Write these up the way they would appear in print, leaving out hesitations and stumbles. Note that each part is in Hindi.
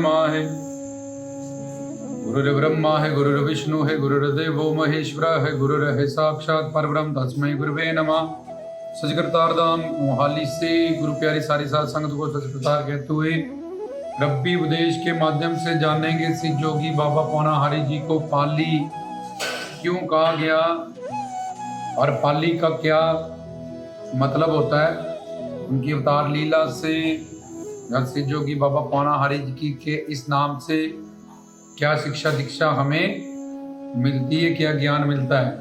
नमः है। गुरुर्ब्रह्मा है, गुरुर्विष्णु है, गुरुर्देवो महेश्वर है, गुरुर् साक्षात परब्रह्म तस्मै गुरुवे नमः। सचकर्तारदाम मोहाली से गुरु प्यारी सारी साध संगत को सचकर्तार कहते हुए रब्बी उपदेश के माध्यम से जानेंगे सिद्ध जोगी बाबा पौना हरि जी को पाली क्यों कहा गया और पाली का क्या मतलब होता है। उनकी अवतार लीला से सिद्ध जोगी बाबा पौना हरि जी के इस नाम से क्या शिक्षा दीक्षा हमें मिलती है, क्या ज्ञान मिलता है।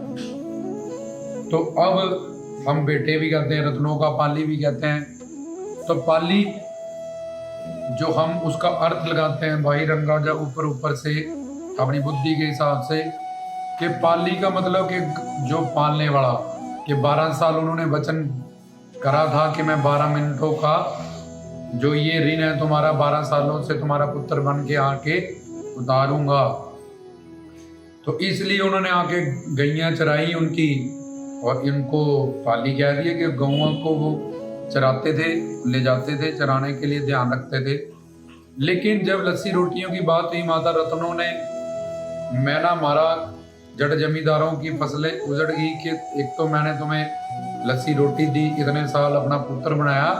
तो अब हम बेटे भी कहते हैं, रत्नों का पाली भी कहते हैं। तो पाली जो हम उसका अर्थ लगाते हैं भाई रंगा जब ऊपर से अपनी बुद्धि के हिसाब से कि पाली का मतलब कि जो पालने वाला, कि 12 साल उन्होंने वचन करा था कि मैं 12 मिनटों का जो ये ऋण है तुम्हारा 12 सालों से तुम्हारा पुत्र बन के आके उतारूंगा। तो इसलिए उन्होंने आके गैयां चराई उनकी और इनको पाली कह दिया कि गौओं को वो चराते थे, ले जाते थे चराने के लिए, ध्यान रखते थे। लेकिन जब लस्सी रोटियों की बात हुई, माता रत्नों ने मैना मारा, जड़ जमींदारों की फसलें उजड़ गई कि एक तो मैंने तुम्हें लस्सी रोटी दी, इतने साल अपना पुत्र बनाया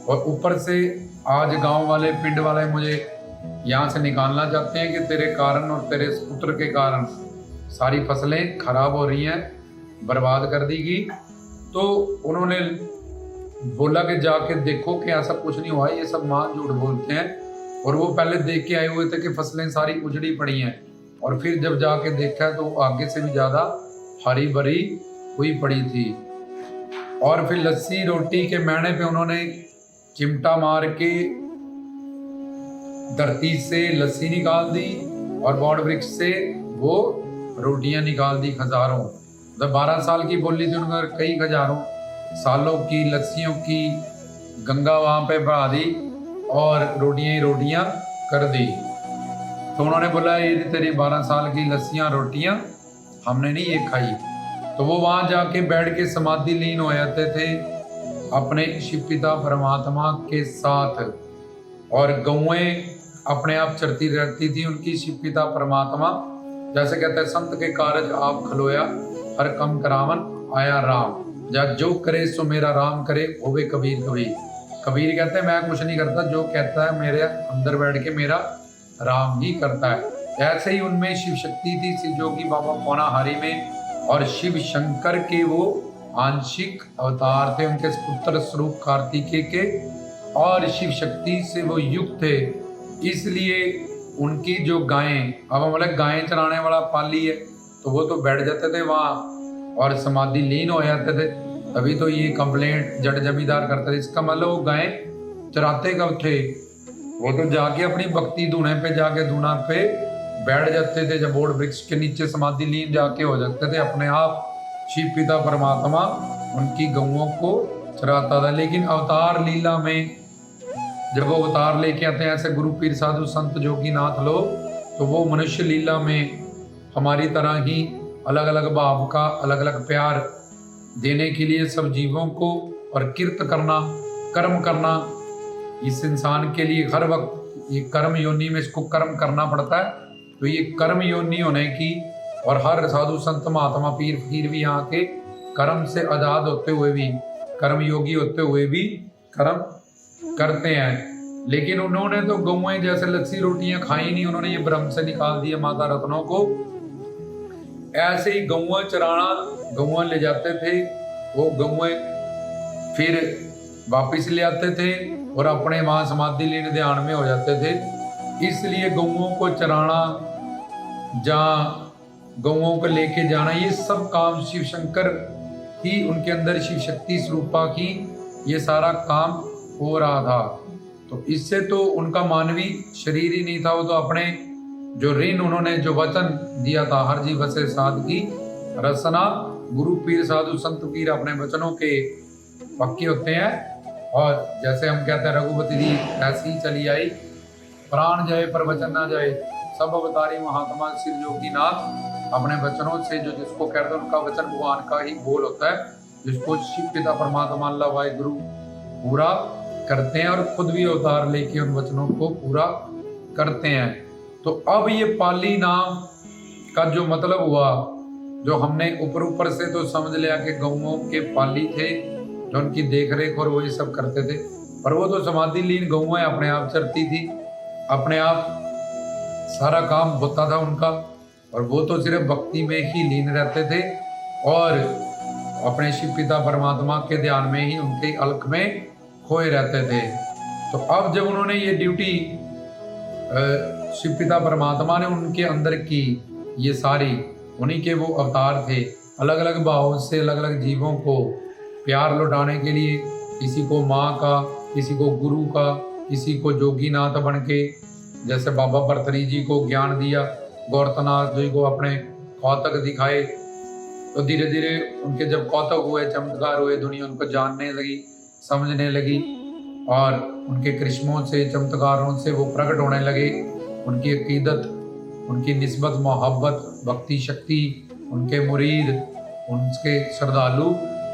और ऊपर से आज गांव वाले पिंड वाले मुझे यहाँ से निकालना चाहते हैं कि तेरे कारण और तेरे पुत्र के कारण सारी फसलें खराब हो रही हैं, बर्बाद कर दी गई। तो उन्होंने बोला कि जाके देखो कि ऐसा कुछ नहीं हुआ, ये सब मां झूठ बोलते हैं। और वो पहले देख के आए हुए थे कि फसलें सारी उजड़ी पड़ी हैं, और फिर जब जाके देखा तो आगे से भी ज्यादा हरी भरी हुई पड़ी थी। और फिर लस्सी रोटी के मैने पे उन्होंने चिमटा मार के धरती से लस्सी निकाल दी और बौड़ वृक्ष से वो रोटियां निकाल दी हजारों। जब 12 साल की बोली थी उन्होंने कई हजारों सालों की लस्सियों की गंगा वहां पे बहा दी और रोटियां ही रोटियां कर दी। तो उन्होंने बोला ये तेरी 12 साल की लस्सियां रोटियां हमने नहीं ये खाई। तो वो वहां जाके बैठ के समाधि लीन हो जाते थे अपने शिव पिता परमात्मा के साथ, और गौएं अपने आप चरती रहती थी उनकी शिव पिता परमात्मा। जैसे कहते हैं संत के कारज आप खलोया, हर कम करावन आया राम, जा जो करे सो मेरा राम करे होवे कबीर कबीर। कबीर कहते हैं मैं कुछ नहीं करता, जो कहता है मेरे अंदर बैठ के मेरा राम ही करता है। ऐसे ही उनमें शिव शक्ति थी शिव जोगी बाबा पौना हरि में, और शिव शंकर के वो आंशिक अवतार थे, उनके पुत्र स्वरूप कार्तिकेय के, और शिव शक्ति से वो युक्त थे। इसलिए उनकी जो गायें, अब मतलब गायें चराने वाला पाली है तो वो तो बैठ जाते थे वहाँ और समाधि लीन हो जाते थे। तभी तो ये कंप्लेंट जड़ जमींदार करते थे। इसका मतलब वो गायें चराते कब थे, वो तो जाके अपनी भक्ति धूने पे जाके धूना पे बैठ जाते थे, जब बोड़ वृक्ष के नीचे समाधि लीन जाके हो जाते थे अपने आप। शिव पिता परमात्मा उनकी गौओं को चराता था। लेकिन अवतार लीला में जब वो अवतार लेके आते हैं ऐसे गुरु पीर साधु संत जोगी नाथ लोग, तो वो मनुष्य लीला में हमारी तरह ही अलग अलग भाव का अलग अलग प्यार देने के लिए सब जीवों को और किर्त करना, कर्म करना, इस इंसान के लिए हर वक्त ये कर्म योनि में इसको कर्म करना पड़ता है। तो ये कर्म योनि होने की, और हर साधु संत महात्मा पीर फकीर भी यहाँ के कर्म से आजाद होते हुए भी, कर्म योगी होते हुए भी कर्म करते हैं। लेकिन उन्होंने तो गौएं जैसे लस्सी रोटियां खाई नहीं, उन्होंने ये भ्रम से निकाल दिया माता रत्नों को। ऐसे ही गौएं चराना, गौएं ले जाते थे, वो गौएं फिर वापिस ले आते थे और अपने वहां समाधि लीन ध्यान में हो जाते थे। इसलिए गौओं को चराना, जहाँ गौओं को लेके जाना, ये सब काम शिव शंकर ही, उनके अंदर शिव शक्ति स्वरूपा ही ये सारा काम हो रहा था। तो इससे तो उनका मानवीय शरीर ही नहीं था, वो तो अपने जो ऋण उन्होंने जो वचन दिया था, हर जीव वसे साध की रसना, गुरु पीर साधु संत पीर अपने वचनों के पक्के होते हैं। और जैसे हम कहते हैं रघुपति जी ऐसी ही चली आई, प्राण जाए पर वचन ना जाए। सब अवतारी महात्मा शिव जोगी नाथ अपने वचनों से जो जिसको कहते हैं उनका वचन भगवान का ही बोल होता है, जिसको शिव पिता परमात्मा अल्लाह वाहिगुरु पूरा करते हैं और खुद भी अवतार लेके उन वचनों को पूरा करते हैं। तो अब ये पाली नाम का जो मतलब हुआ, जो हमने ऊपर से तो समझ लिया कि गौओं के पाली थे जो उनकी देख रेख और वो ये सब करते थे, पर वो तो समाधि लीन गौएं अपने आप चरती थी, अपने आप सारा काम होता था उनका, और वो तो सिर्फ भक्ति में ही लीन रहते थे और अपने शिव पिता परमात्मा के ध्यान में ही उनके अलख में खोए रहते थे। तो अब जब उन्होंने ये ड्यूटी शिव पिता परमात्मा ने उनके अंदर की, ये सारी उन्हीं के वो अवतार थे, अलग अलग भावों से अलग अलग जीवों को प्यार लौटाने के लिए, किसी को माँ का, किसी को गुरु का, किसी को जोगीनाथ बन के, जैसे बाबा भरतरी जी को ज्ञान दिया, गौरतनाथ जी को अपने कौतक दिखाए, तो धीरे धीरे उनके जब कौतक हुए, चमत्कार हुए, दुनिया उनको जानने लगी, समझने लगी, और उनके करिश्मों से, चमत्कारों से वो प्रकट होने लगे। उनकी अकीदत, उनकी निस्बत, मोहब्बत, भक्ति शक्ति, उनके मुरीद, उनके श्रद्धालु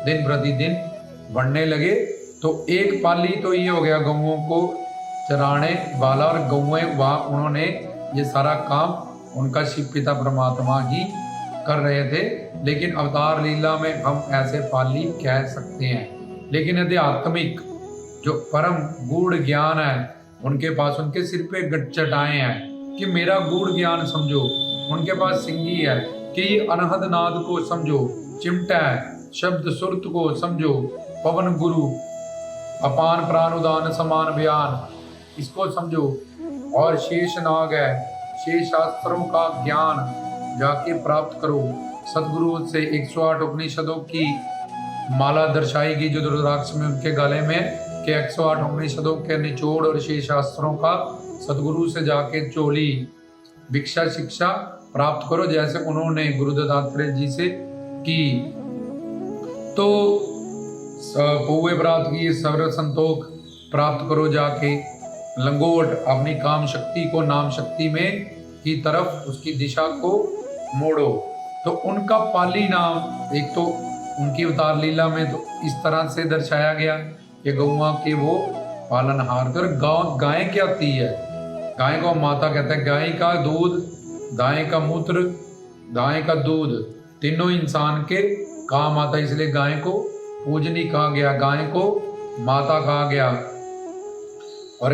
दिन प्रतिदिन बढ़ने लगे। तो एक पाली तो ये हो गया गौओं को चराने वाला, और गौएं वहाँ उन्होंने ये सारा काम उनका शिव पिता परमात्मा ही कर रहे थे। लेकिन अवतार लीला में हम ऐसे पाली कह सकते हैं। लेकिन आध्यात्मिक जो परम गूढ़ ज्ञान है उनके पास, उनके सिर पे चटाएं हैं कि मेरा गूढ़ ज्ञान समझो, उनके पास सिंगी है कि ये अनहद नाद को समझो, चिमटा है शब्द सुरत को समझो, पवन गुरु अपान प्राण उदान समान बयान इसको समझो, और शेष नाग है, शेष शास्त्रों का ज्ञान जाके प्राप्त करो। सतगुरु से 108 उपनिषदों की माला दर्शाएगी जो रुद्राक्ष में उनके गले में, के 108 उपनिषदों के निचोड़ और शेष शास्त्रों का सतगुरु से जाके चोली भिक्षा शिक्षा प्राप्त करो, जैसे उन्होंने गुरु दत्तात्रेय जी से की। तो पौवे प्राप्त की, सर्व संतोख प्राप्त करो जाके, लंगोट अपनी काम शक्ति को नाम शक्ति में की तरफ उसकी दिशा को मोड़ो। तो उनका पाली नाम, एक तो उनकी अवतार लीला में तो इस तरह से दर्शाया गया कि गौवा के वो पालनहार थे। और गाय क्या होती है? गाय को माता कहते हैं। गाय का दूध, गाय का मूत्र, गाय का दूध तीनों इंसान के काम आता है, इसलिए गाय को पूजनी कहा गया, गाय को माता कहा गया। और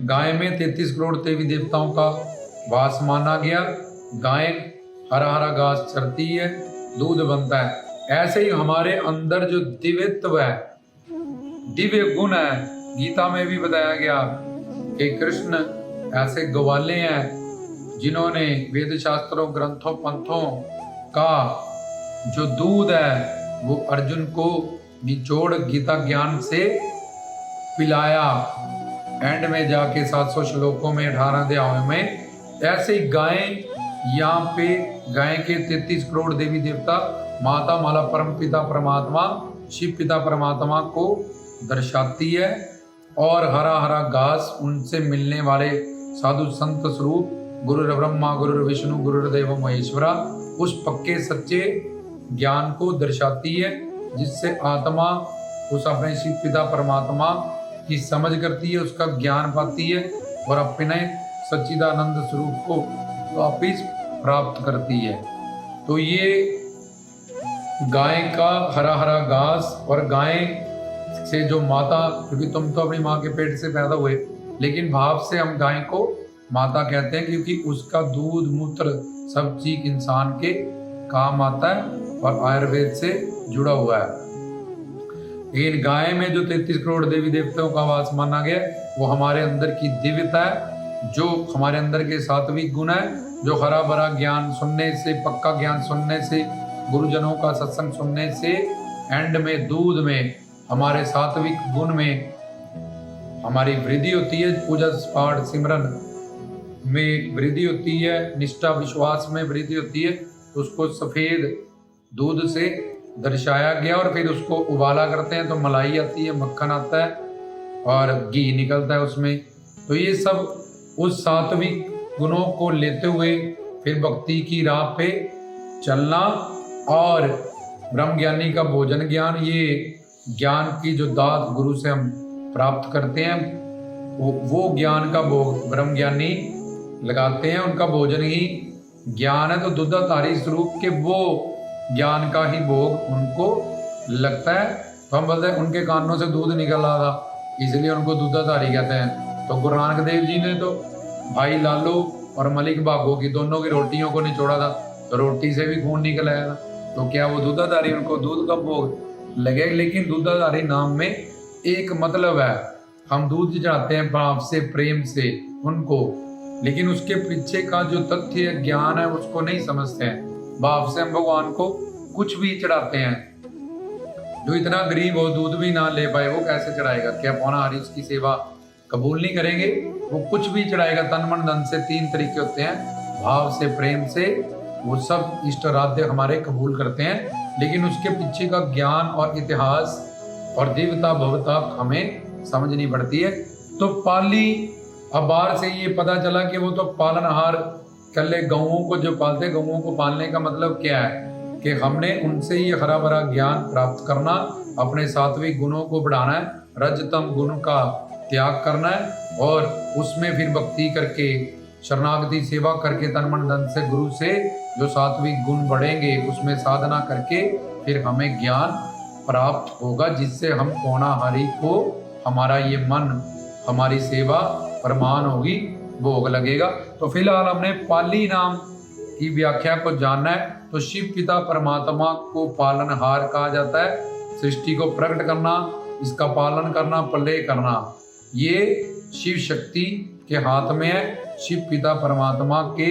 गाय में 33 करोड़ देवी देवताओं का वास माना गया। गाय हरा हरा घास चरती है, दूध बनता है। ऐसे ही हमारे अंदर जो दिव्यत्व है, दिव्य गुण है, गीता में भी बताया गया कि कृष्ण ऐसे ग्वाले हैं जिन्होंने वेद शास्त्रों, ग्रंथों, पंथों का जो दूध है वो अर्जुन को निचोड़ गीता ज्ञान से पिलाया। एंड में जाके 700 श्लोकों में 18 अध्यायों में ऐसे ही गाय, यहाँ पे गाय के 33 करोड़ देवी देवता, माता माला परम पिता परमात्मा शिव पिता परमात्मा को दर्शाती है। और हरा हरा घास उनसे मिलने वाले साधु संत स्वरूप गुरु ब्रह्मा, गुरु विष्णु, गुरुदेव महेश्वरा, उस पक्के सच्चे ज्ञान को दर्शाती है, जिससे आत्मा उस अपने शिव पिता परमात्मा की समझ करती है, उसका ज्ञान पाती है और अपने सच्चिदानंद स्वरूप को वापिस प्राप्त करती है। तो ये गाय का हरा हरा घास, और गाय से जो माता, क्योंकि तुम तो अपनी माँ के पेट से पैदा हुए, लेकिन भाव से हम गाय को माता कहते हैं, क्योंकि उसका दूध मूत्र सब चीज इंसान के काम आता है और आयुर्वेद से जुड़ा हुआ है। लेकिन गाय में जो 33 करोड़ देवी देवताओं का वास माना गया, वो हमारे अंदर की दिव्यता है, जो हमारे अंदर के सात्विक गुण है, जो हरा भरा ज्ञान सुनने से, पक्का ज्ञान सुनने से, गुरुजनों का सत्संग सुनने से, एंड में दूध में हमारे सात्विक गुण में हमारी वृद्धि होती है, पूजा पाठ सिमरन में वृद्धि होती है, निष्ठा विश्वास में वृद्धि होती है। तो उसको सफ़ेद दूध से दर्शाया गया, और फिर उसको उबाला करते हैं तो मलाई आती है, मक्खन आता है और घी निकलता है उसमें। तो ये सब उस सात्विक गुणों को लेते हुए फिर भक्ति की राह पे चलना, और ब्रह्म ज्ञानी का भोजन ज्ञान, ये ज्ञान की जो दात गुरु से हम प्राप्त करते हैं, वो ज्ञान का भोग ब्रह्म ज्ञानी लगाते हैं, उनका भोजन ही ज्ञान है। तो दूधाधारी स्वरूप के वो ज्ञान का ही भोग उनको लगता है। तो हम बोलते हैं उनके कानों से दूध निकल रहा था, इसलिए उनको दूधाधारी कहते हैं। तो गुरु नानक देव जी ने तो भाई लालू और मलिक भागो की दोनों की रोटियों को निचोड़ा था, तो रोटी से भी खून निकल आया था। तो क्या वो दूधाधारी, उनको दूध का भोग लगे। लेकिन दूधाधारी नाम में एक मतलब है, हम दूध चढ़ाते हैं भाव से, प्रेम से उनको, लेकिन उसके पीछे का जो तथ्य ज्ञान है उसको नहीं समझते हैं। भाव से हम भगवान को कुछ भी चढ़ाते हैं। जो इतना गरीब हो, दूध भी ना ले पाए, वो कैसे चढ़ाएगा? क्या पौनाहारी उसकी सेवा कबूल नहीं करेंगे? वो कुछ भी चढ़ाएगा तन मन धन से। 3 तरीके होते हैं, भाव से, प्रेम से, वो सब इष्ट आराध्य हमारे कबूल करते हैं। लेकिन उसके पीछे का ज्ञान और इतिहास और दिव्यता भव्यता हमें समझनी पड़ती है। तो पाली, अब बाहर से ये पता चला कि वो तो पालनहार कर ले, गौओं को जो पालते, गौओं को पालने का मतलब क्या है कि हमने उनसे ये हरा भरा ज्ञान प्राप्त करना, अपने सात्विक गुणों को बढ़ाना है, रजतम गुण का त्याग करना है, और उसमें फिर भक्ति करके, शरणागति सेवा करके, तन मन धन से, गुरु से जो सात्विक गुण बढ़ेंगे, उसमें साधना करके फिर हमें ज्ञान प्राप्त होगा, जिससे हम पौनाहारी को हमारा ये मन, हमारी सेवा प्रमाण होगी, भोग लगेगा। तो फिलहाल हमने पाली नाम की व्याख्या को जानना है। तो शिव पिता परमात्मा को पालनहार कहा जाता है। सृष्टि को प्रकट करना, इसका पालन करना, प्रलय करना, ये शिव शक्ति के हाथ में है, शिव पिता परमात्मा के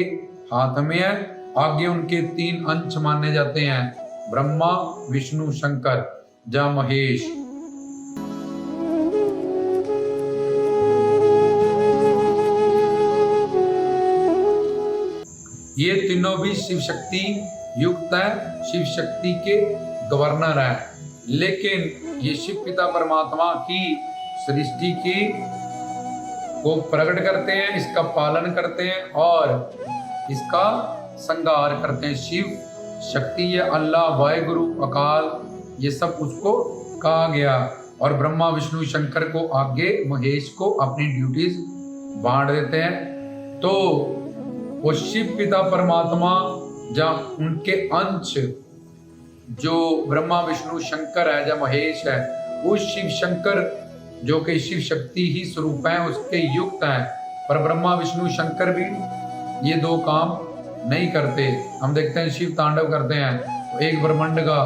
हाथ में है। आगे उनके 3 अंश माने जाते हैं, ब्रह्मा, विष्णु, शंकर, या महेश। ये तीनों भी शिव शक्ति युक्त है, शिव शक्ति के गवर्नर है। लेकिन ये शिव पिता परमात्मा की सृष्टि की को प्रकट करते हैं, इसका पालन करते हैं और इसका संहार करते हैं। शिव शक्ति, ये अल्लाह, वाहिगुरु, अकाल, ये सब उसको कहा गया। और ब्रह्मा, विष्णु, शंकर को आगे महेश को अपनी ड्यूटीज बांट देते हैं। तो वो शिव पिता परमात्मा, जहाँ उनके अंश जो ब्रह्मा, विष्णु, शंकर है, जहाँ महेश है, उस शिव शंकर जो कि शिव शक्ति ही स्वरूप है, उसके युक्त हैं। पर ब्रह्मा, विष्णु, शंकर भी ये 2 काम नहीं करते। हम देखते हैं शिव तांडव करते हैं, तो एक ब्रह्मांड का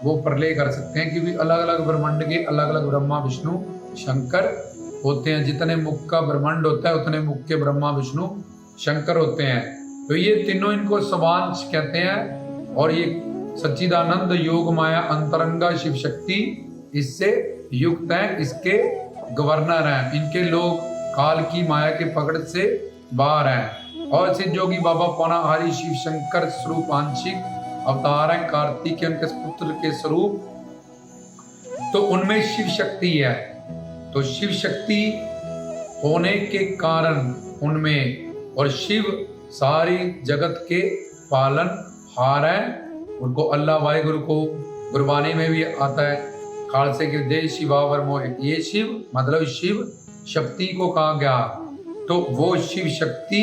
वो प्रलय कर सकते हैं, क्योंकि अलग अलग ब्रह्मांड के अलग अलग ब्रह्मा, विष्णु, शंकर होते हैं। जितने मुख का ब्रह्मांड होता है, उतने मुख के ब्रह्मा, विष्णु, शंकर होते हैं। तो ये तीनों, इनको स्वांश कहते हैं। और ये सच्चिदानंद योग माया अंतरंगा शिव शक्ति इससे युक्त हैं, इसके गवर्नर हैं। इनके लोग काल की माया के पकड़ से बाहर हैं। और सिद्ध जोगी बाबा पौनाहारी शिव शंकर स्वरूप आंशिक अवतार हैं, कार्तिक उनके पुत्र के स्वरूप। तो उनमें शिव शक्ति है। तो शिव शक्ति होने के कारण उनमें, और शिव सारी जगत के पालन हार हैं। उनको अल्लाह वाहिगुरु को गुरबानी में भी आता है, खालसे के दे शिवावर मोह। ये शिव मतलब शिव शक्ति को कहा गया। तो वो शिव शक्ति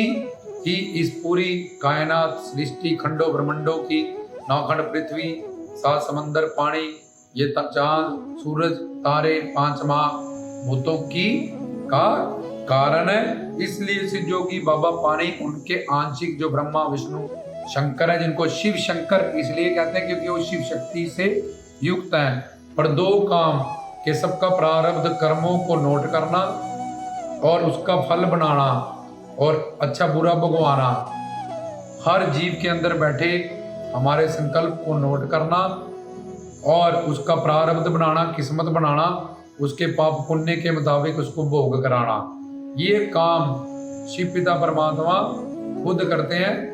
ही इस पूरी कायनात, सृष्टि, खंडों ब्रह्मंडों की, 9 खंड पृथ्वी, 7 समंदर, पानी, ये चांद, सूरज, तारे, 5 महाभूतों की का कारण है। इसलिए सिद्ध जोगी बाबा पानी उनके आंशिक जो ब्रह्मा, विष्णु, शंकर है, जिनको शिव शंकर इसलिए कहते हैं क्योंकि वो शिव शक्ति से युक्त हैं। पर 2 काम के सबका प्रारब्ध कर्मों को नोट करना और उसका फल बनाना और अच्छा बुरा भगवाना, हर जीव के अंदर बैठे हमारे संकल्प को नोट करना और उसका प्रारब्ध बनाना, किस्मत बनाना, उसके पाप पुण्य के मुताबिक उसको भोग कराना, ये काम शिव पिता परमात्मा खुद करते हैं।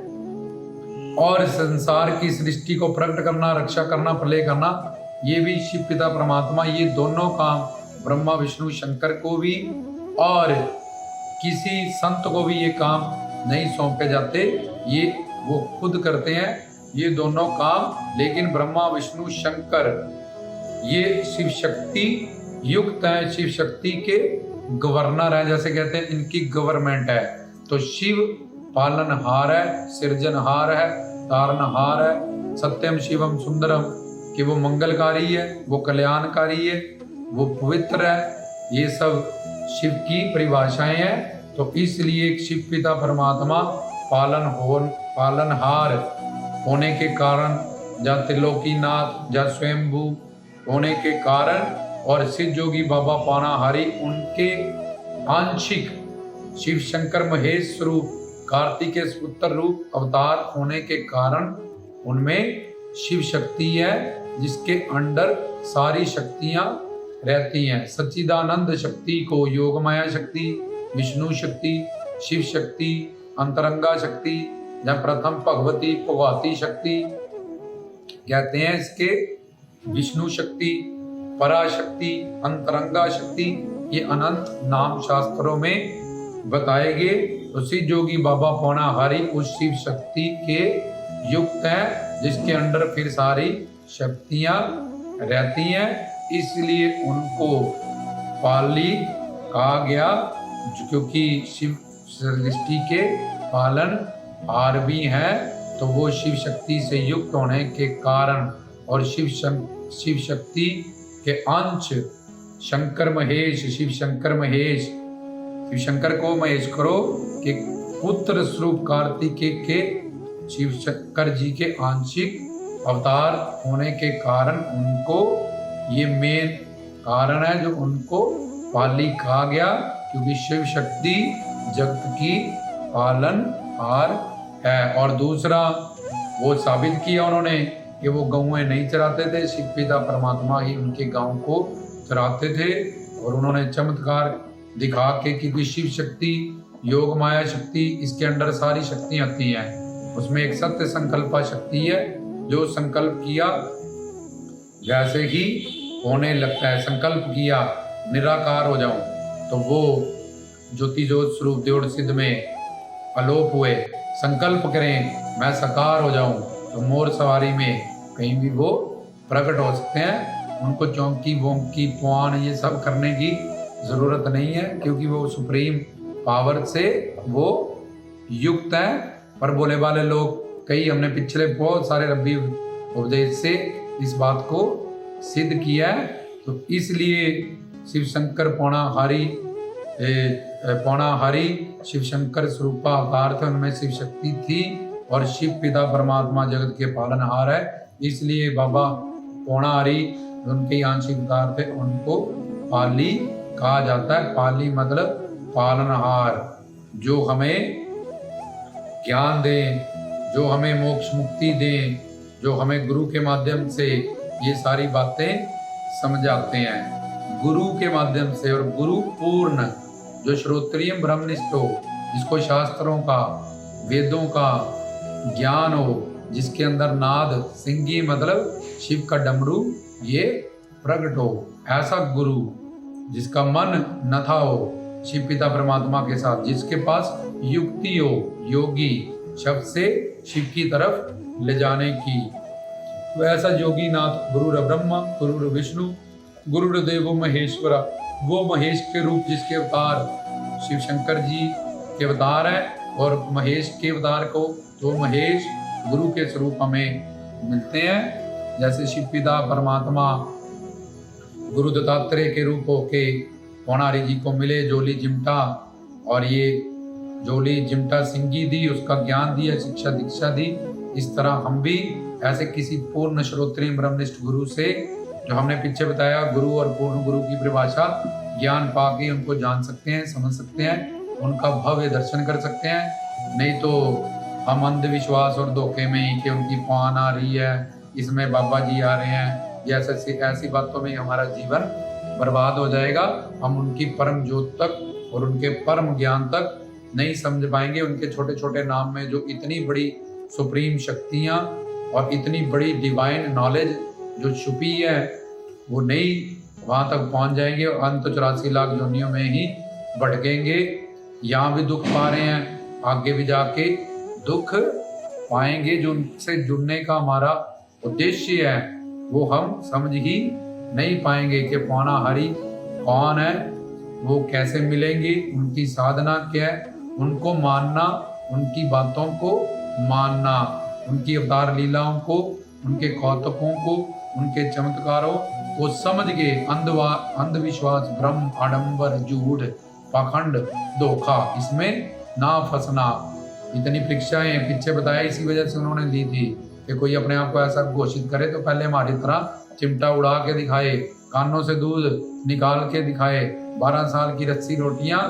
और संसार की सृष्टि को प्रकट करना, रक्षा करना, प्रलय करना, ये भी शिव पिता परमात्मा, ये दोनों काम ब्रह्मा, विष्णु, शंकर को भी और किसी संत को भी ये काम नहीं सौंपे जाते, ये वो खुद करते हैं ये दोनों काम। लेकिन ब्रह्मा, विष्णु, शंकर ये शिव शक्ति युक्त हैं, शिव शक्ति के गवर्नर है, जैसे कहते हैं इनकी गवर्नमेंट है। तो शिव पालनहार है, सृजनहार है, तारनहार है। सत्यम शिवम सुंदरम, कि वो मंगलकारी है, वो कल्याणकारी है, वो पवित्र है। ये सब शिव की परिभाषाएं हैं। तो इसलिए शिव पिता परमात्मा पालनहार होने के कारण, या त्रिलोकीनाथ, या स्वयंभू होने के कारण, और सिद्ध जोगी बाबा पानाहारी उनके आंशिक शिव शंकर महेश स्वरूप कार्तिकेय पुत्र रूप अवतार होने के कारण उनमें शिव शक्ति है, जिसके अंडर सारी शक्तियां रहती हैं। सच्चिदानंद शक्ति को योगमाया शक्ति, विष्णु शक्ति, शिव शक्ति, अंतरंगा शक्ति या प्रथम भगवती भगवती शक्ति कहते हैं। इसके विष्णु शक्ति, पराशक्ति, अंतरंगा शक्ति, ये अनंत नाम शास्त्रों में बताए गए। तो सिद्ध जोगी बाबा पौनाहारी उस शिव शक्ति के युक्त है, जिसके अंदर फिर सारी शक्तियां रहती हैं। इसलिए उनको पाली कहा गया, क्योंकि शिव सृष्टि के पालन हार भी हैं। तो वो शिव शक्ति से युक्त होने के कारण और शिव शक्ति के अंश शंकर महेश, शिव शंकर को महेश करो कि पुत्र स्वरूप कार्तिकेय के शिव शंकर जी के आंशिक अवतार होने के कारण उनको ये मेन कारण है जो उनको पाली कहा गया, क्योंकि शिव शक्ति जगत की पालनहार है। और दूसरा वो साबित किया उन्होंने कि वो गौएं नहीं चराते थे, शिव पिता परमात्मा ही उनके गांव को चराते थे। और उन्होंने चमत्कार दिखा के, क्योंकि शिव शक्ति, योग माया शक्ति, इसके अंदर सारी शक्तियां आती हैं। उसमें एक सत्य संकल्पा शक्ति है, जो संकल्प किया वैसे ही होने लगता है। संकल्प किया निराकार हो जाऊं, तो वो ज्योति ज्योत स्वरूप देवड़ सिद्ध में अलोप हुए। संकल्प करें मैं साकार हो जाऊं, तो मोर सवारी में कहीं भी वो प्रकट हो सकते हैं। उनको चौंकी वोंकी पुआन ये सब करने की जरूरत नहीं है, क्योंकि वो सुप्रीम पावर से वो युक्त है। पर बोले वाले लोग कई, हमने पिछले बहुत सारे रब्बी उपदेश से इस बात को सिद्ध किया है। तो इसलिए शिव शंकर पौनाहारी शिव शंकर स्वरूपा अवतार थे, उनमें शिव शक्ति थी। और शिव पिता परमात्मा जगत के पालनहार है, इसलिए बाबा पौनाहारी उनके आंशिक अवतार थे, उनको पाली कहा जाता है। पाली मतलब पालनहार, जो हमें ज्ञान दें, जो हमें मोक्ष मुक्ति दें, जो हमें गुरु के माध्यम से ये सारी बातें समझाते हैं। गुरु के माध्यम से, और गुरु पूर्ण जो श्रोत्रिय ब्रह्मनिष्ठ हो, जिसको शास्त्रों का वेदों का ज्ञान हो, जिसके अंदर नाद सिंगी मतलब शिव का डमरू ये प्रकट हो, ऐसा गुरु जिसका मन न था हो शिव पिता परमात्मा के साथ, जिसके पास युक्ति हो योगी शब्द से शिव की तरफ ले जाने की। तो ऐसा योगी नाथ गुरुर ब्रह्मा गुरुर विष्णु गुरुर देवो महेश्वरा, वो महेश के रूप जिसके अवतार शिव शंकर जी के अवतार है। और महेश के अवतार को, तो महेश गुरु के स्वरूप हमें मिलते हैं। जैसे शिव पिता परमात्मा गुरु दत्तात्रेय के रूप होके पौनाहारी जी को मिले, जोली चिमटा, और ये जोली चिमटा सिंगी दी, उसका ज्ञान दिया, शिक्षा दीक्षा दी। इस तरह हम भी ऐसे किसी पूर्ण श्रोत्रिय ब्रह्मनिष्ठ गुरु से, जो हमने पीछे बताया, गुरु और पूर्ण गुरु की परिभाषा, ज्ञान पाके उनको जान सकते हैं, समझ सकते हैं, उनका भव्य दर्शन कर सकते हैं। नहीं तो हम अंधविश्वास और धोखे में ही कि उनकी पान आ रही है, इसमें बाबा जी आ रहे हैं, ऐसी बातों में हमारा जीवन बर्बाद हो जाएगा। हम उनकी परम ज्योत तक और उनके परम ज्ञान तक नहीं समझ पाएंगे। उनके छोटे छोटे नाम में जो इतनी बड़ी सुप्रीम शक्तियाँ और इतनी बड़ी डिवाइन नॉलेज जो छुपी है, वो नहीं वहाँ तक पहुँच जाएंगे और अंत 84 लाख योनियों में ही भटकेंगे। यहाँ भी दुख पा रहे हैं, आगे भी जाके दुख पाएंगे। जो उनसे जुड़ने का हमारा उद्देश्य है वो हम समझ ही नहीं पाएंगे कि पौनाहारी कौन है, वो कैसे मिलेंगी, उनकी साधना क्या है, उनको मानना, उनकी बातों को मानना, उनकी अवतार लीलाओं को, उनके कौतुकों को, उनके चमत्कारों को समझ के अंधविश्वास, भ्रम, आडंबर, झूठ, पाखंड, धोखा, इसमें ना फंसना। इतनी परीक्षाएं पीछे बताया इसी वजह से उन्होंने ली थी कि कोई अपने आप को ऐसा घोषित करे तो पहले हमारी तरह चिमटा उड़ा के दिखाए, कानों से दूध निकाल के दिखाए, 12 साल की रस्सी रोटियां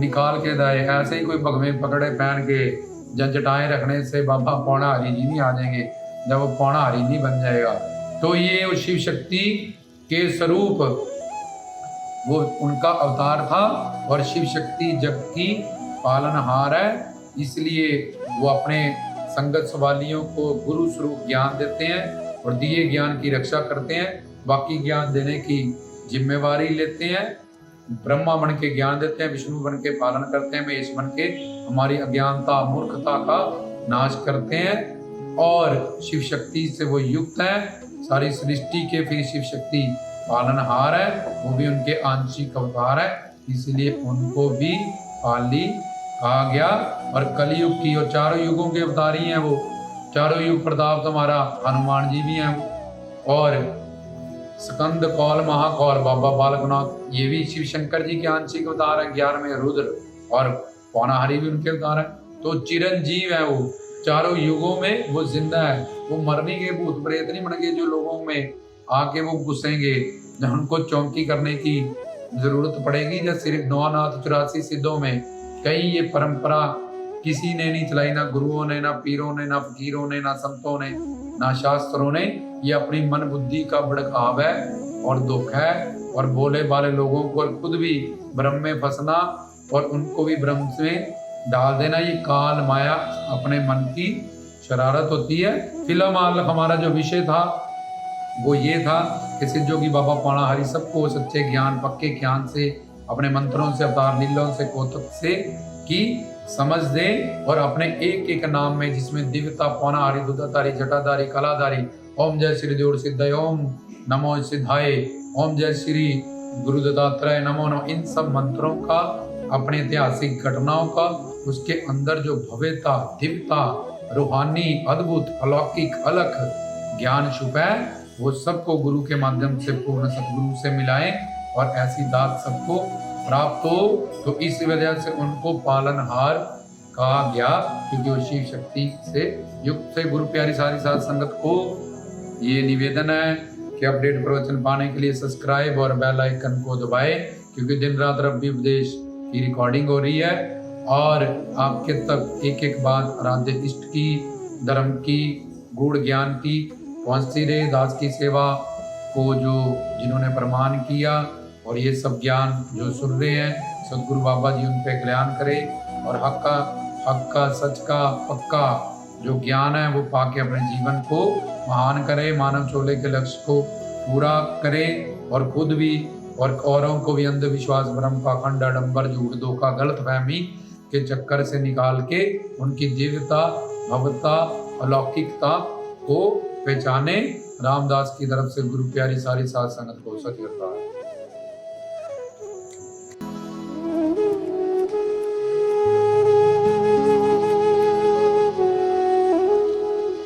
निकाल के दाए। ऐसे ही कोई भगवे पकड़े पहन के जटाएं रखने से बाबा पौना हरि जी नहीं आ जाएंगे, जब वो पौना हरि जी बन जाएगा। तो ये शिव शक्ति के स्वरूप वो उनका अवतार था और शिव शक्ति जग की पालनहार है, इसलिए वो अपने संगत सवालियों को गुरु स्वरूप ज्ञान देते हैं और दिए ज्ञान की रक्षा करते हैं, बाकी ज्ञान देने की जिम्मेवारी लेते हैं। ब्रह्मा बन के ज्ञान देते हैं, विष्णु बन के पालन करते हैं, महेश बन के हमारी अज्ञानता मूर्खता का नाश करते हैं और शिव शक्ति से वो युक्त है। सारी सृष्टि के फिर शिव शक्ति पालनहार है, वो भी उनके आंशिक अवतार है, इसलिए उनको भी पाली कहा गया। और कलयुग की और चारों युगों के अवतारी हैं वो, चारों युग प्रताप तुम्हारा हनुमान जी भी हैं और स्कंद कौल महाकौल बाबा बालकनाथ ये भी शिव शंकर जी के आंशिक अवतार हैं। 11वें रुद्र और पौनाहरी भी उनके अवतार हैं। तो चिरंजीव है वो, चारों युगों में वो जिंदा है, वो मरने के भूत प्रेत नहीं बन गए जो लोगों में आके वो घुसेंगे, जब उनको चौंकी करने की जरूरत पड़ेगी। जब सिर्फ 9 नाथ 84 सिद्धों में कई ये परंपरा किसी ने नहीं चलाई, ना गुरुओं ने, ना पीरों ने, ना फकीरों ने, ना संतों ने, ना शास्त्रों ने। ये अपनी मन बुद्धि का भड़काव है और दुख है और बोले वाले लोगों को खुद भी भ्रम में फंसना और उनको भी भ्रम में डाल देना, ये काल माया अपने मन की शरारत होती है। फिलहाल हमारा जो विषय था वो ये था कि सिद्धोगी बाबा पौनाहरी सबको सच्चे ज्ञान, पक्के ज्ञान से, अपने मंत्रों से, अवतार लीलाओं से, कौतुक से की समझ दे और अपने एक एक नाम में जिसमें दिव्यता, पौनाहरी, दुधाधारी, जटाधारी, कलाधारी, ओम जय श्री देव सिद्धाय, ओम नमो सिद्धाय, ओम जय श्री गुरु दत्तात्रेय नमो नमः, इन सब मंत्रों का, अपने ऐतिहासिक घटनाओं का, उसके अंदर जो भव्यता, दिव्यता, रूहानी, अद्भुत, अलौकिक, अलख ज्ञान छुपा है, वो सबको गुरु के माध्यम से पूर्ण सतगुरु से मिलाएं और ऐसी दात सबको प्राप्त हो। तो इस वजह से उनको पालनहार कहा गया, क्योंकि वो शिव शक्ति से युक्त से। गुरु प्यारी सारी साध संगत को ये निवेदन है कि अपडेट प्रवचन पाने के लिए सब्सक्राइब और बेल आइकन को दबाएं, क्योंकि दिन रात रब्बी उपदेश की रिकॉर्डिंग हो रही है और आपके तक एक एक बात आराध्य इष्ट की, धर्म की, गूढ़ ज्ञान की पहुंचती रहे। दास की सेवा को जो जिन्होंने प्रमाण किया और ये सब ज्ञान जो सुन रहे हैं, सदगुरु बाबा जी उन पे कल्याण करे और हक का, सच का, पक्का जो ज्ञान है वो पाके अपने जीवन को महान करे, मानव चोले के लक्ष्य को पूरा करे और खुद भी और औरों को भी अंधविश्वास, भ्रम, पाखंड, आडंबर, झूठ, धोखा, गलतफहमी के चक्कर से निकाल के उनकी दिव्यता, भव्यता, अलौकिकता को पहचाने। रामदास की तरफ से गुरु प्यारी सारी साध संगत को सत करता है।